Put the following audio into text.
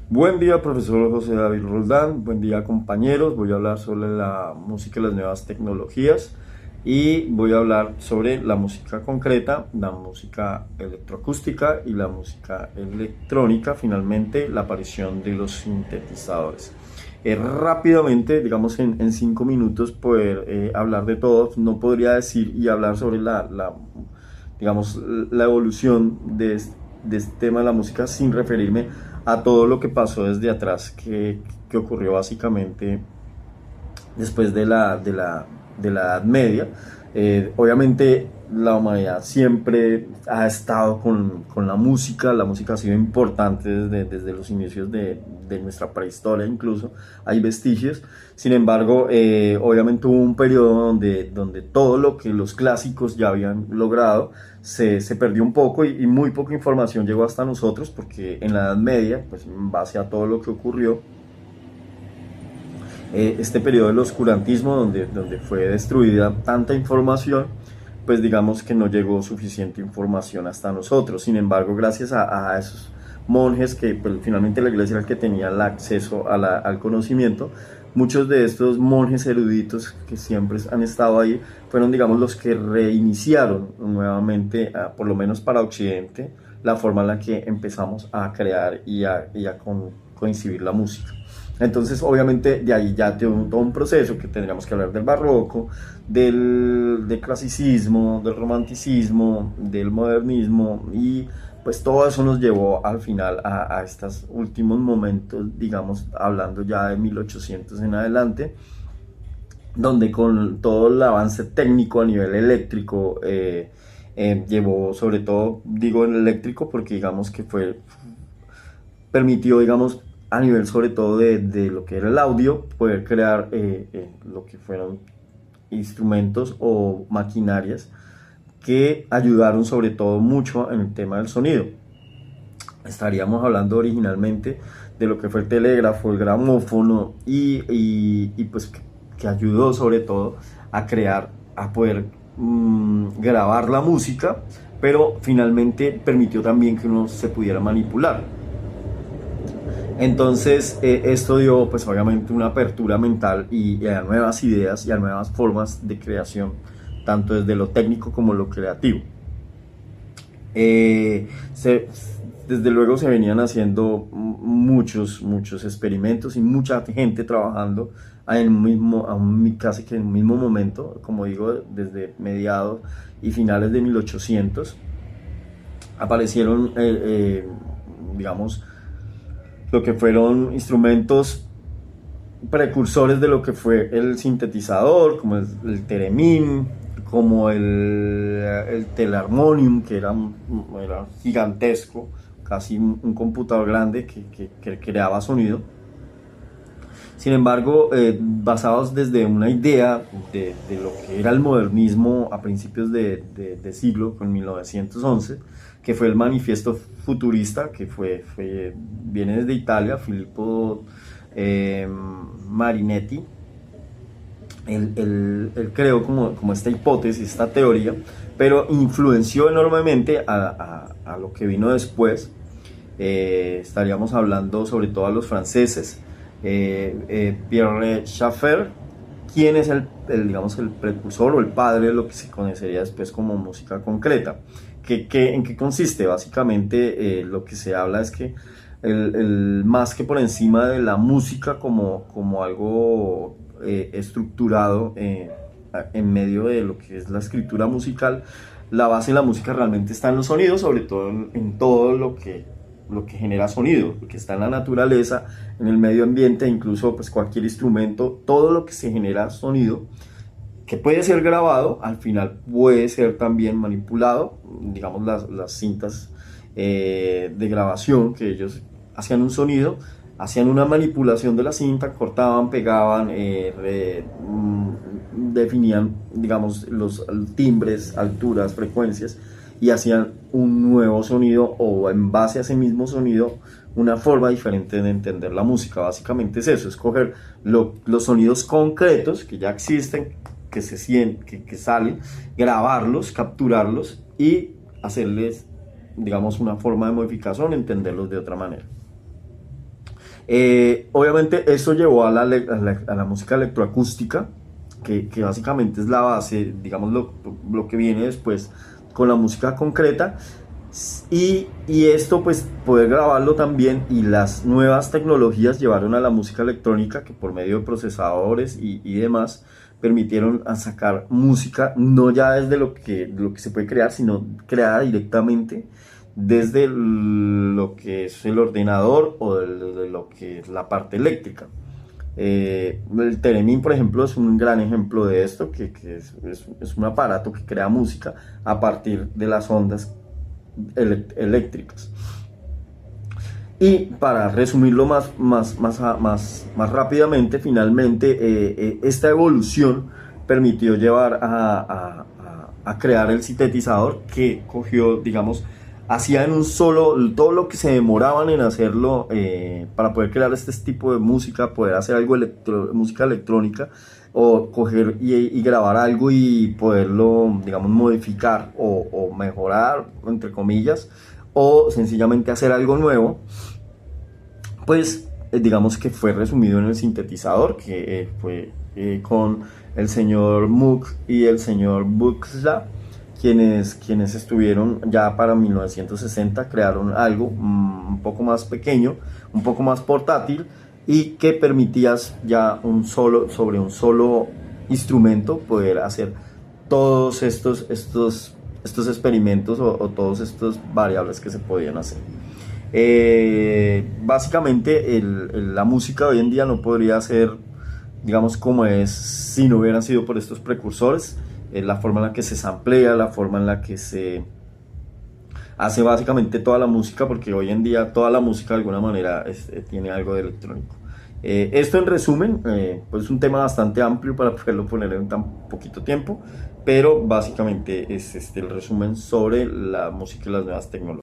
Buen día, profesor José David Roldán. Buen día, compañeros. Voy a hablar sobre la música y las nuevas tecnologías y voy a hablar sobre la música concreta, la música electroacústica y la música electrónica, finalmente la aparición de los sintetizadores. Rápidamente, digamos en 5 minutos, poder hablar de todo. No podría decir y hablar sobre digamos, la evolución de este tema de la música sin referirme a todo lo que pasó desde atrás, que ocurrió básicamente después de la Edad Media. Obviamente la humanidad siempre ha estado con la música ha sido importante desde los inicios de nuestra prehistoria, incluso hay vestigios. Sin embargo, obviamente hubo un periodo donde todo lo que los clásicos ya habían logrado se perdió un poco y muy poca información llegó hasta nosotros, porque en la Edad Media, pues en base a todo lo que ocurrió, este periodo del oscurantismo donde fue destruida tanta información, pues digamos que no llegó suficiente información hasta nosotros. Sin embargo, gracias a esos monjes, que pues, finalmente la iglesia era el que tenía el acceso al conocimiento, muchos de estos monjes eruditos que siempre han estado ahí fueron, digamos, los que reiniciaron nuevamente, por lo menos para Occidente, la forma en la que empezamos a crear y a coincidir la música. Entonces, obviamente, de ahí ya tiene todo un proceso que tendríamos que hablar del barroco, del clasicismo, del romanticismo, del modernismo, y pues todo eso nos llevó al final a estos últimos momentos, digamos, hablando ya de 1800 en adelante, donde con todo el avance técnico a nivel eléctrico, llevó, sobre todo digo en eléctrico porque digamos que permitió, digamos, a nivel sobre todo de lo que era el audio, poder crear lo que fueron instrumentos o maquinarias que ayudaron sobre todo mucho en el tema del sonido. Estaríamos hablando originalmente de lo que fue el telégrafo, el gramófono y pues que ayudó sobre todo a crear, a poder grabar la música, pero finalmente permitió también que uno se pudiera manipular. Entonces, esto dio pues obviamente una apertura mental y a nuevas ideas y a nuevas formas de creación, tanto desde lo técnico como lo creativo. Eh, se, Desde luego se venían haciendo muchos experimentos y mucha gente trabajando casi que en un mismo momento, como digo, desde mediados y finales de 1800 aparecieron, digamos, lo que fueron instrumentos precursores de lo que fue el sintetizador, como el theremin, como el telarmonium, que era gigantesco, casi un computador grande que creaba sonido. Sin embargo, basados desde una idea de lo que era el modernismo a principios de siglo, con 1911, que fue el manifiesto futurista, que viene desde Italia, Filippo Marinetti. Él creó como esta hipótesis, esta teoría, pero influenció enormemente a lo que vino después. Estaríamos hablando sobre todo a los franceses, Pierre Schaeffer, quien es digamos, el precursor o el padre de lo que se conocería después como música concreta. ¿En qué consiste? Básicamente, lo que se habla es que más que por encima de la música como algo estructurado en medio de lo que es la escritura musical, la base de la música realmente está en los sonidos, sobre todo en todo lo que genera sonido, lo que está en la naturaleza, en el medio ambiente, incluso pues cualquier instrumento, todo lo que se genera sonido, que puede ser grabado, al final puede ser también manipulado. Digamos, las cintas de grabación, que ellos hacían un sonido, hacían una manipulación de la cinta, cortaban, pegaban, definían, digamos, los timbres, alturas, frecuencias, y hacían un nuevo sonido, o en base a ese mismo sonido una forma diferente de entender la música. Básicamente es eso, escoger los sonidos concretos que ya existen, que se sienten, que salen, grabarlos, capturarlos y hacerles, digamos, una forma de modificación, entenderlos de otra manera. Obviamente eso llevó a a la música electroacústica, que básicamente es la base, digamos, lo que viene después con la música concreta. Y esto pues poder grabarlo también, y las nuevas tecnologías llevaron a la música electrónica que por medio de procesadores y demás permitieron a sacar música no ya desde lo que se puede crear, sino creada directamente desde lo que es el ordenador o de lo que es la parte eléctrica. El Theremin, por ejemplo, es un gran ejemplo de esto, que es un aparato que crea música a partir de las ondas eléctricas. Y para resumirlo más rápidamente, finalmente esta evolución permitió llevar a crear el sintetizador, que cogió, digamos, hacía en un solo, todo lo que se demoraban en hacerlo para poder crear este tipo de música, poder hacer algo música electrónica, o coger y grabar algo y poderlo, digamos, modificar o mejorar, entre comillas, o sencillamente hacer algo nuevo, pues digamos que fue resumido en el sintetizador, que fue con el señor Moog y el señor Buchla, quienes estuvieron ya para 1960, crearon algo un poco más pequeño, un poco más portátil, y que permitías ya sobre un solo instrumento poder hacer todos estos experimentos, o todos estos variables que se podían hacer. Básicamente la música hoy en día no podría ser, digamos, como es si no hubieran sido por estos precursores. La forma en la que se samplea, la forma en la que se hace básicamente toda la música, porque hoy en día toda la música de alguna manera tiene algo de electrónico. Esto en resumen, pues es un tema bastante amplio para poderlo poner en tan poquito tiempo, pero básicamente es el resumen sobre la música y las nuevas tecnologías.